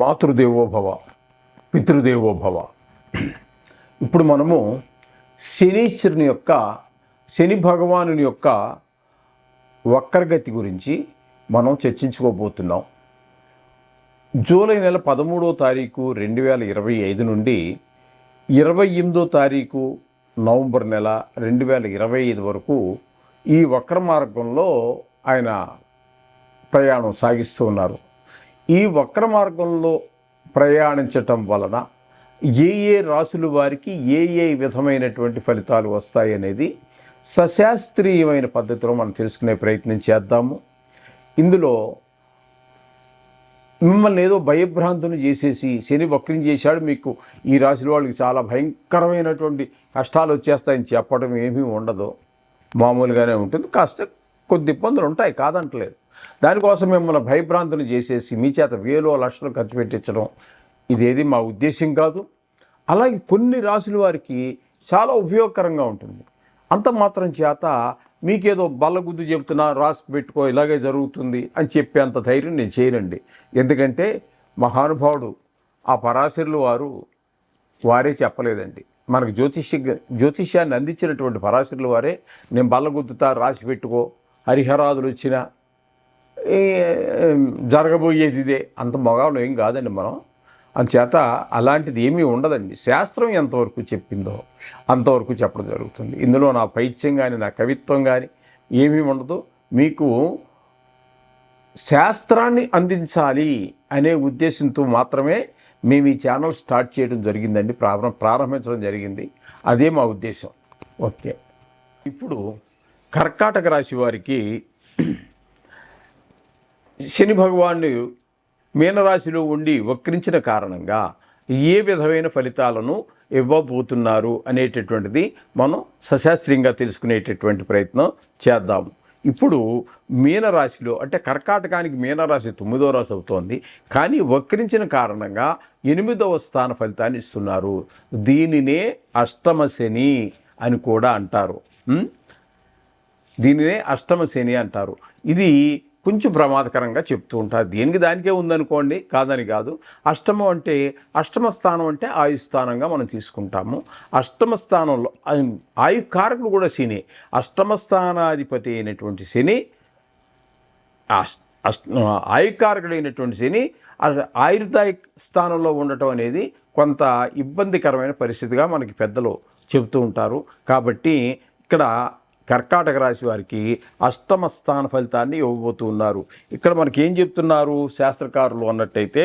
మాతృదేవోభవ, పితృదేవోభవ. ఇప్పుడు మనము శనీశ్వరుని యొక్క, శని భగవాను యొక్క వక్రగతి గురించి మనం చర్చించుకోబోతున్నాం. జూలై నెల 13వ తారీఖు 2025 నుండి 28వ తారీఖు నవంబర్ నెల 2025 వరకు ఈ వక్ర మార్గంలో ఆయన ప్రయాణం సాగిస్తూ ఉన్నారు. ఈ వక్ర మార్గంలో ప్రయాణించటం వలన ఏ రాశుల వారికి ఏ విధమైనటువంటి ఫలితాలు వస్తాయి అనేది సశాస్త్రీయమైన పద్ధతిలో మనం తెలుసుకునే ప్రయత్నం చేద్దాము. ఇందులో మిమ్మల్ని ఏదో భయభ్రాంతుని చేసేసి శని వక్రం చేశాడు, మీకు ఈ రాశుల వాళ్ళకి చాలా భయంకరమైనటువంటి కష్టాలు వచ్చేస్తాయని చెప్పడం ఏమీ ఉండదు. మామూలుగానే ఉంటుంది. కాస్త కొద్ది ఇబ్బందులు ఉంటాయి, కాదంటలేదు. దానికోసం మిమ్మల్ని భయభ్రాంతుని చేసేసి మీ చేత వేలో లక్షలు ఖర్చు పెట్టించడం ఇదేది మా ఉద్దేశం కాదు. అలాగే కొన్ని రాశుల వారికి చాలా ఉపయోగకరంగా ఉంటుంది. అంత మాత్రం చేత మీకేదో బల్లగుద్దు చెబుతున్నా, రాసి పెట్టుకో ఇలాగే జరుగుతుంది అని చెప్పేంత ధైర్యం నేను చేయనండి. ఎందుకంటే మహానుభావుడు ఆ పరాశరులు వారే చెప్పలేదండి. మనకు జ్యోతిష్యాన్ని అందించినటువంటి పరాశరులు వారే నేను బల్లగుద్దుతా, రాసి పెట్టుకో, హరిహరాదులు వచ్చినా జరగబోయేది ఇదే. అంత మగాళ్ళు ఏం కాదండి మనం. అందుచేత అలాంటిది ఏమీ ఉండదండి. శాస్త్రం ఎంతవరకు చెప్పిందో అంతవరకు చెప్పడం జరుగుతుంది. ఇందులో నా పైత్యం కానీ నా కవిత్వం కానీ ఏమీ ఉండదు. మీకు శాస్త్రాన్ని అందించాలి అనే ఉద్దేశంతో మాత్రమే మేము ఈ ఛానల్ స్టార్ట్ చేయడం జరిగిందండి, ప్రారంభించడం జరిగింది. అదే మా ఉద్దేశం. ఓకే, ఇప్పుడు కర్కాటక రాశి వారికి శని భగవానుడు మీనరాశిలో ఉండి వక్రించిన కారణంగా ఏ విధమైన ఫలితాలను ఇవ్వబోతున్నారు అనేటటువంటిది మనం సశాస్త్రీయంగా తెలుసుకునేటటువంటి ప్రయత్నం చేద్దాము. ఇప్పుడు మీనరాశిలో, అంటే కర్కాటకానికి మీనరాశి 9వ రాశి అవుతోంది, కానీ వక్రించిన కారణంగా 8వ స్థాన ఫలితాన్ని ఇస్తున్నారు. దీనినే అష్టమ శని అని కూడా అంటారు. దీనినే అష్టమ శని అంటారు. ఇది కొంచెం ప్రమాదకరంగా చెప్తూ ఉంటారు. దేనికి దానికే ఉందనుకోండి, కాదని కాదు. అష్టమం అంటే, అష్టమ స్థానం అంటే ఆయుస్థానంగా మనం తీసుకుంటాము. అష్టమ స్థానంలో ఆయుకారకుడు కూడా శని. అష్టమ స్థానాధిపతి అయినటువంటి శని, ఆయుకారకుడైనటువంటి శని ఆయుర్దాయ స్థానంలో ఉండటం అనేది కొంత ఇబ్బందికరమైన పరిస్థితిగా మనకి పెద్దలు చెబుతూ ఉంటారు. కాబట్టి ఇక్కడ కర్కాటక రాశి వారికి అష్టమ స్థాన ఫలితాన్ని ఇవ్వబోతూ ఉన్నారు. ఇక్కడ మనకి ఏం చెప్తున్నారు శాస్త్రకారులు అన్నట్టయితే,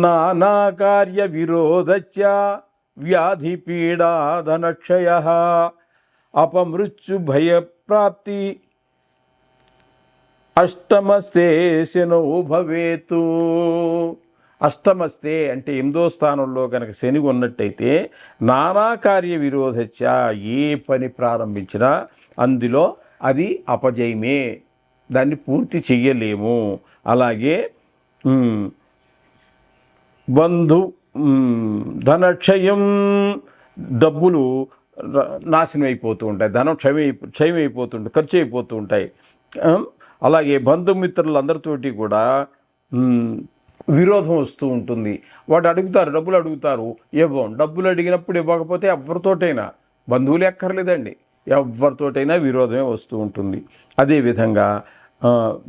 నానా కార్య విరోధచ్చ వ్యాధి పీడాధనక్షయ అపమృత్యు భయప్రాప్తి అష్టమస్తే శనో భవేతు. అష్టమస్తే అంటే 8వ స్థానంలో కనుక శని ఉన్నట్టయితే నానా కార్య విరోధచ్చ, ఏ పని ప్రారంభించినా అందులో అది అపజయమే, దాన్ని పూర్తి చెయ్యలేము. అలాగే ధనక్షయం, డబ్బులు నాశనం అయిపోతూ ఉంటాయి, ధనం క్షయమైపోతుంటాయి, ఖర్చు అయిపోతూ ఉంటాయి. అలాగే బంధుమిత్రులందరితోటి కూడా విరోధం వస్తూ ఉంటుంది. వాడు అడుగుతారు, డబ్బులు అడుగుతారు, ఇవ్వం. డబ్బులు అడిగినప్పుడు ఇవ్వకపోతే ఎవరితోటైనా, బంధువులు ఎక్కర్లేదండి, ఎవరితోటైనా విరోధమే వస్తూ ఉంటుంది. అదేవిధంగా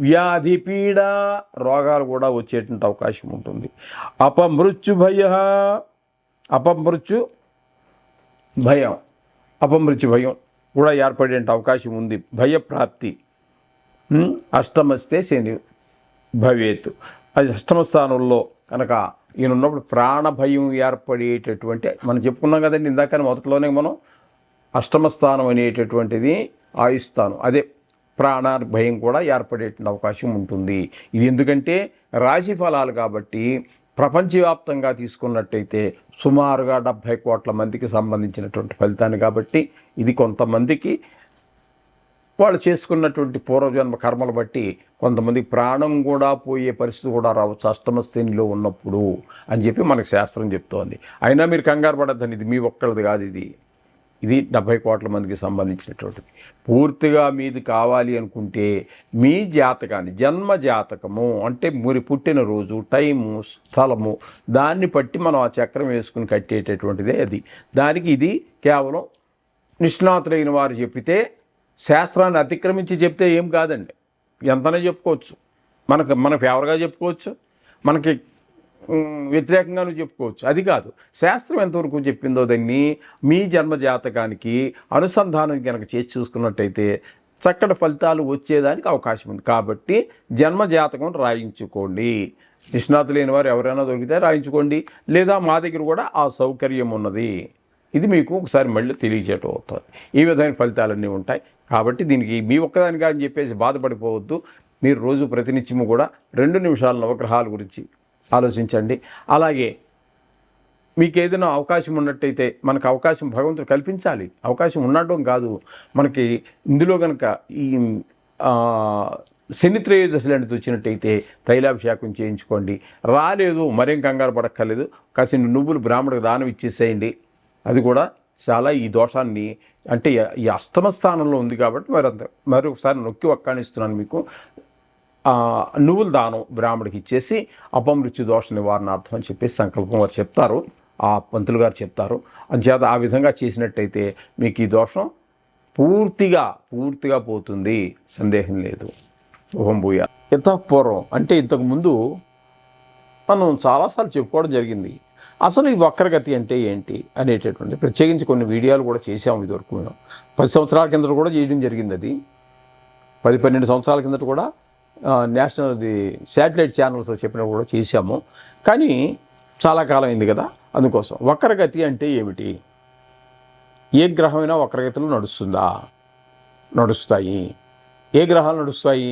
వ్యాధి పీడ, రోగాలు కూడా వచ్చేటువంటి అవకాశం ఉంటుంది. అపమృత్యు భయం కూడా ఏర్పడే అవకాశం ఉంది. భయప్రాప్తి. అష్టమస్తే శని భవేత్. అది అష్టమ స్థానంలో కనుక ఈయన ఉన్నప్పుడు ప్రాణభయం ఏర్పడేటటువంటి, మనం చెప్పుకున్నాం కదండి ఇందాక మొదట్లోనే మనం, అష్టమ స్థానం అనేటటువంటిది ఆయుస్థానం. అదే ప్రాణభయం కూడా ఏర్పడేటువంటి అవకాశం ఉంటుంది. ఇది ఎందుకంటే రాశి ఫలాలు కాబట్టి ప్రపంచవ్యాప్తంగా తీసుకున్నట్టయితే సుమారుగా 70 కోట్ల మందికి సంబంధించినటువంటి ఫలితాన్ని కాబట్టి ఇది కొంతమందికి వాళ్ళు చేసుకున్నటువంటి పూర్వజన్మ కర్మలు బట్టి కొంతమందికి ప్రాణం కూడా పోయే పరిస్థితి కూడా రావచ్చు అష్టమ శ్రేణిలో ఉన్నప్పుడు అని చెప్పి మనకు శాస్త్రం చెప్తోంది. అయినా మీరు కంగారు పడద్దని, ఇది మీ ఒక్కళ్ళది కాదు, ఇది ఇది 70 కోట్ల మందికి సంబంధించినటువంటిది. పూర్తిగా మీది కావాలి అనుకుంటే మీ జాతకాన్ని, జన్మ జాతకము అంటే మీరు పుట్టిన రోజు, టైము, స్థలము, దాన్ని బట్టి మనం ఆ చక్రం వేసుకుని కట్టేటటువంటిదే అది. దానికి ఇది కేవలం నిష్ణాతులైన వారు చెప్పితే, శాస్త్రాన్ని అతిక్రమించి చెప్తే ఏం కాదండి. ఎంతనే చెప్పుకోవచ్చు, మన ఫేవర్గా చెప్పుకోవచ్చు, మనకి వ్యతిరేకంగానూ చెప్పుకోవచ్చు. అది కాదు, శాస్త్రం ఎంతవరకు చెప్పిందో దాన్ని మీ జన్మ జాతకానికి అనుసంధానం కనుక చేసి చూసుకున్నట్టయితే చక్కటి ఫలితాలు వచ్చేదానికి అవకాశం ఉంది. కాబట్టి జన్మ జాతకం రాయించుకోండి. నిష్ణాతులైన వారు ఎవరైనా దొరికితే రాయించుకోండి, లేదా మా దగ్గర కూడా ఆ సౌకర్యం ఉన్నది. ఇది మీకు ఒకసారి మళ్ళీ తెలియజేయటం అవుతుంది. ఈ విధమైన ఫలితాలన్నీ ఉంటాయి. కాబట్టి దీనికి మీ ఒక్కదానిగా అని చెప్పేసి బాధపడిపోవద్దు. మీరు రోజు ప్రతినిత్యము కూడా 2 నిమిషాల నవగ్రహాల గురించి ఆలోచించండి. అలాగే మీకు ఏదైనా అవకాశం ఉన్నట్టయితే, మనకు అవకాశం భగవంతుడు కల్పించాలి, అవకాశం ఉండడం కాదు మనకి. ఇందులో కనుక ఈ శని త్రయోదశి లాంటిది వచ్చినట్టయితే తైలాభిషేకం చేయించుకోండి. రాలేదు, మరేం కంగారు పడక్కర్లేదు, కాసిన నువ్వులు బ్రాహ్మణుడికి దానం ఇచ్చేసేయండి. అది కూడా చాలా ఈ దోషాన్ని, అంటే ఈ అష్టమ స్థానంలో ఉంది కాబట్టి మరొకసారి నొక్కి వక్కాణిస్తున్నాను మీకు. నువ్వుల దానం బ్రాహ్మడికి ఇచ్చేసి అపమృత్యు దోష నివారణార్థం అని చెప్పేసి సంకల్పం వారు చెప్తారు, ఆ పంతులు గారు చెప్తారు. అంచేత ఆ విధంగా చేసినట్టయితే మీకు ఈ దోషం పూర్తిగా పోతుంది, సందేహం లేదు. శుభం భూయా. పూర్వం అంటే ఇంతకుముందు మనం చాలాసార్లు చెప్పుకోవడం జరిగింది. అసలు ఈ వక్రగతి అంటే ఏంటి అనేటటువంటి ప్రత్యేకించి కొన్ని వీడియోలు కూడా చేసాము. ఇదివరకు మేము 10 సంవత్సరాల కిందట కూడా చేయడం జరిగింది. అది 10-12 సంవత్సరాల కిందట కూడా నేషనల్ శాటిలైట్ ఛానల్స్ చెప్పినప్పుడు కూడా చేశాము. కానీ చాలా కాలం అయింది కదా, అందుకోసం. వక్రగతి అంటే ఏమిటి? ఏ గ్రహమైనా వక్రగతిలో నడుస్తాయి. ఏ గ్రహాలు నడుస్తాయి?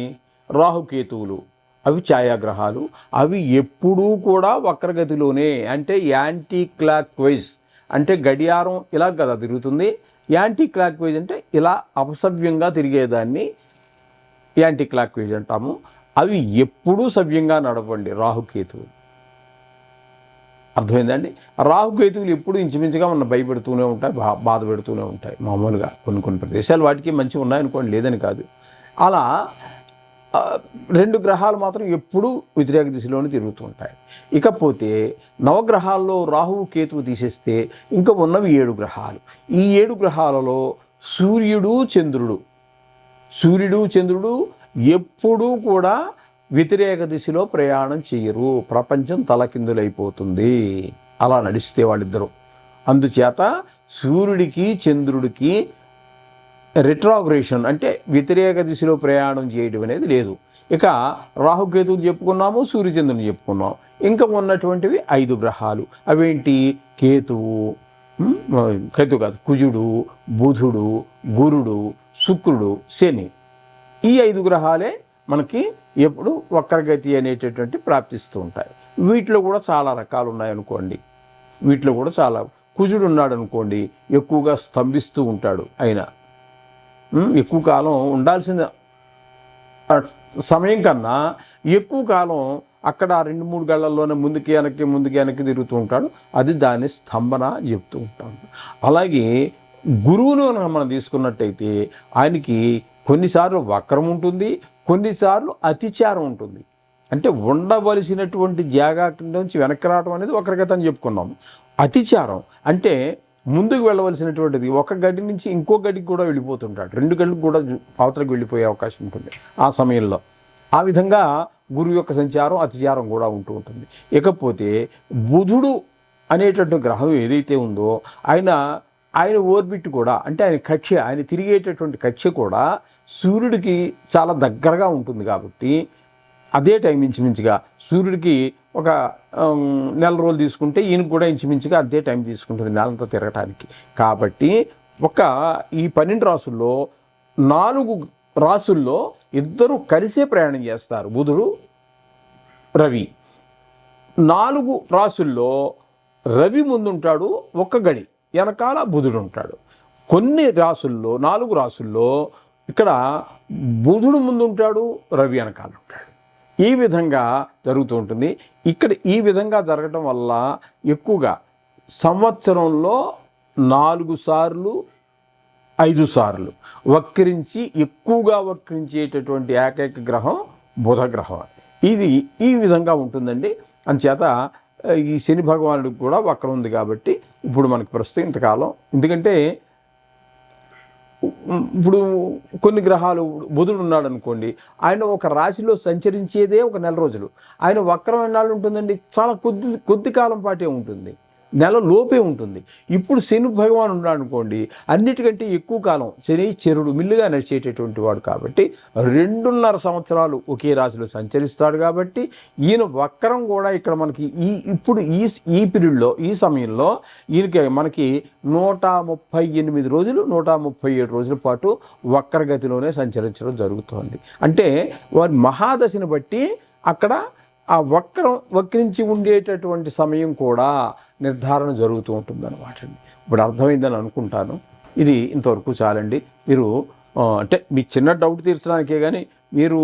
రాహుకేతువులు, అవి ఛాయాగ్రహాలు. అవి ఎప్పుడూ కూడా వక్రగతిలోనే, అంటే యాంటీ క్లాక్ వైజ్, అంటే గడియారం ఇలా కదా తిరుగుతుంది. యాంటీ క్లాక్ వైజ్ అంటే ఇలా అపసవ్యంగా తిరిగేదాన్ని యాంటీ క్లాక్ వైజ్ అంటాము. అవి ఎప్పుడూ సవ్యంగా నడవండి రాహుకేతువులు. అర్థమైందండి? రాహుకేతువులు ఎప్పుడు ఇంచుమించుగా మన భయపెడుతూనే ఉంటాయి, బాధ పెడుతూనే ఉంటాయి. మామూలుగా కొన్ని ప్రదేశాలు వాటికి మంచిగా ఉన్నాయనుకోండి, లేదని కాదు. అలా 2 గ్రహాలు మాత్రం ఎప్పుడూ వ్యతిరేక దిశలోనే తిరుగుతూ ఉంటాయి. ఇకపోతే నవగ్రహాల్లో రాహువు కేతువు తీసేస్తే ఇంకా ఉన్నవి 7 గ్రహాలు. ఈ 7 గ్రహాలలో సూర్యుడు చంద్రుడు ఎప్పుడూ కూడా వ్యతిరేక దిశలో ప్రయాణం చేయరు. ప్రపంచం తలకిందులైపోతుంది అలా నడిస్తే వాళ్ళిద్దరూ. అందుచేత సూర్యుడికి చంద్రుడికి రిట్రోగ్రేషన్ అంటే వ్యతిరేక దిశలో ప్రయాణం చేయడం అనేది లేదు. ఇక రాహుకేతువులు చెప్పుకున్నాము, సూర్యచంద్రుని చెప్పుకున్నాం. ఇంకా ఉన్నటువంటివి 5 గ్రహాలు. అవేంటి? కేతు కాదు, కుజుడు, బుధుడు, గురుడు, శుక్రుడు, శని. ఈ 5 గ్రహాలే మనకి ఎప్పుడు వక్రగతి అనేటటువంటి ప్రాప్తిస్తూ ఉంటాయి. వీటిలో కూడా చాలా రకాలు ఉన్నాయనుకోండి. కుజుడు ఉన్నాడు అనుకోండి, ఎక్కువగా స్తంభిస్తూ ఉంటాడు. ఆయన ఎక్కువ కాలం ఉండాల్సిన సమయం కన్నా ఎక్కువ కాలం అక్కడ 2-3 గళ్ళల్లోనే ముందుకి వెనక్కి తిరుగుతూ ఉంటాడు. అది దాని స్తంభన చెప్తూ ఉంటాడు. అలాగే గురువును మనం తీసుకున్నట్టయితే ఆయనకి కొన్నిసార్లు వక్రం ఉంటుంది, కొన్నిసార్లు అతిచారం ఉంటుంది. అంటే ఉండవలసినటువంటి జాగా నుంచి వెనక్కి రావడం అనేది వక్రగతి అని చెప్పుకున్నాం. అతిచారం అంటే ముందుకు వెళ్ళవలసినటువంటిది ఒక గడి నుంచి ఇంకో గడికి కూడా వెళ్ళిపోతుంటాడు, 2 గడికి కూడా అవతలకు వెళ్ళిపోయే అవకాశం ఉంటుంది ఆ సమయంలో. ఆ విధంగా గురువు యొక్క సంచారం అతిచారం కూడా ఉంటూ ఉంటుంది. ఇకపోతే బుధుడు అనేటటువంటి గ్రహం ఏదైతే ఉందో ఆయన ఓర్బిట్ కూడా, అంటే ఆయన తిరిగేటటువంటి కక్ష్య కూడా సూర్యుడికి చాలా దగ్గరగా ఉంటుంది. కాబట్టి అదే టైం ఇంచుమించుగా సూర్యుడికి ఒక 1 నెల రోజులు తీసుకుంటే ఈయనకు కూడా ఇంచుమించుగా అదే టైం తీసుకుంటుంది నెలంతా తిరగటానికి. కాబట్టి ఈ 12 రాసుల్లో 4 రాసుల్లో ఇద్దరు కలిసే ప్రయాణం చేస్తారు, బుధుడు రవి. 4 రాసుల్లో రవి ముందుంటాడు, 1 గడి వెనకాల బుధుడు ఉంటాడు. కొన్ని రాసుల్లో 4 రాసుల్లో ఇక్కడ బుధుడు ముందుంటాడు, రవి వెనకాల ఉంటాడు. ఈ విధంగా జరుగుతూ ఉంటుంది. ఇక్కడ ఈ విధంగా జరగడం వల్ల ఎక్కువగా సంవత్సరంలో 4 సార్లు 5 సార్లు వక్రించి ఎక్కువగా వక్రించేటటువంటి ఏకైక గ్రహం బుధ గ్రహం. ఇది ఈ విధంగా ఉంటుందండి. అందుచేత ఈ శని భగవానుడికి కూడా వక్రం ఉంది కాబట్టి ఇప్పుడు మనకు ప్రస్తుతం ఇంతకాలం, ఎందుకంటే ఇప్పుడు కొన్ని గ్రహాలు, బుధుడు ఉన్నాడు అనుకోండి, ఆయన ఒక రాశిలో సంచరించేదే ఒక నెల రోజులు. ఆయన వక్రం ఎన్నాళ్ళు ఉంటుందండి? చాలా కొద్ది కాలం పాటే ఉంటుంది, నెల లోపే ఉంటుంది. ఇప్పుడు శని భగవాన్ ఉన్నాడు అనుకోండి, అన్నిటికంటే ఎక్కువ కాలం శనైశ్చరుడు మిల్లుగా నడిచేటటువంటి వాడు కాబట్టి 2.5 సంవత్సరాలు ఒకే రాశిలో సంచరిస్తాడు. కాబట్టి ఈయన వక్రం కూడా ఇక్కడ మనకి ఇప్పుడు ఈ పీరియడ్లో, ఈ సమయంలో ఈయనకి మనకి 138 రోజులు 137 రోజుల పాటు వక్రగతిలోనే సంచరించడం జరుగుతోంది. అంటే వారి మహాదశని బట్టి అక్కడ ఆ వక్రించి ఉండేటటువంటి సమయం కూడా నిర్ధారణ జరుగుతూ ఉంటుందన్నమాట అండి. ఇప్పుడు అర్థమైందని అనుకుంటాను. ఇది ఇంతవరకు చాలండి. మీరు అంటే మీ చిన్న డౌట్ తీర్చడానికే కానీ మీరు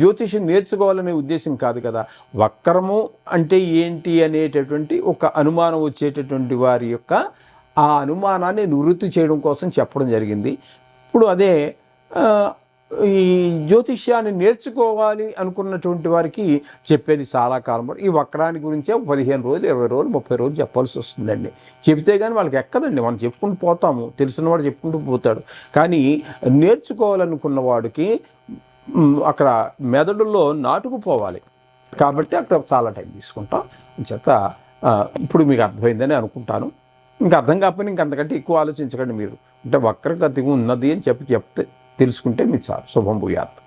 జ్యోతిషం నేర్చుకోవాలనే ఉద్దేశం కాదు కదా. వక్రము అంటే ఏంటి అనేటటువంటి ఒక అనుమానం వచ్చేటటువంటి వారి యొక్క ఆ అనుమానాన్ని నివృత్తి చేయడం కోసం చెప్పడం జరిగింది. ఇప్పుడు అదే ఈ జ్యోతిష్యాన్ని నేర్చుకోవాలి అనుకున్నటువంటి వారికి చెప్పేది చాలా కాలం. ఈ వక్రాన్ని గురించే 15 రోజులు 20 రోజులు 30 రోజులు చెప్పాల్సి వస్తుందండి. చెబితే కానీ వాళ్ళకి ఎక్కదండి. మనం చెప్పుకుంటూ పోతాము, తెలిసినవాడు చెప్పుకుంటూ పోతాడు. కానీ నేర్చుకోవాలనుకున్న వాడికి అక్కడ మెదడులో నాటుకుపోవాలి కాబట్టి అక్కడ చాలా టైం తీసుకుంటాం. చేత ఇప్పుడు మీకు అర్థమైందని అనుకుంటాను. ఇంకా అర్థం కాకపోయినా ఇంకంతకంటే ఎక్కువ ఆలోచించకండి మీరు. అంటే వక్రగతి ఉన్నది అని చెప్తే తెలుసుకుంటే మీకు చాలు. శుభం భూయాత్.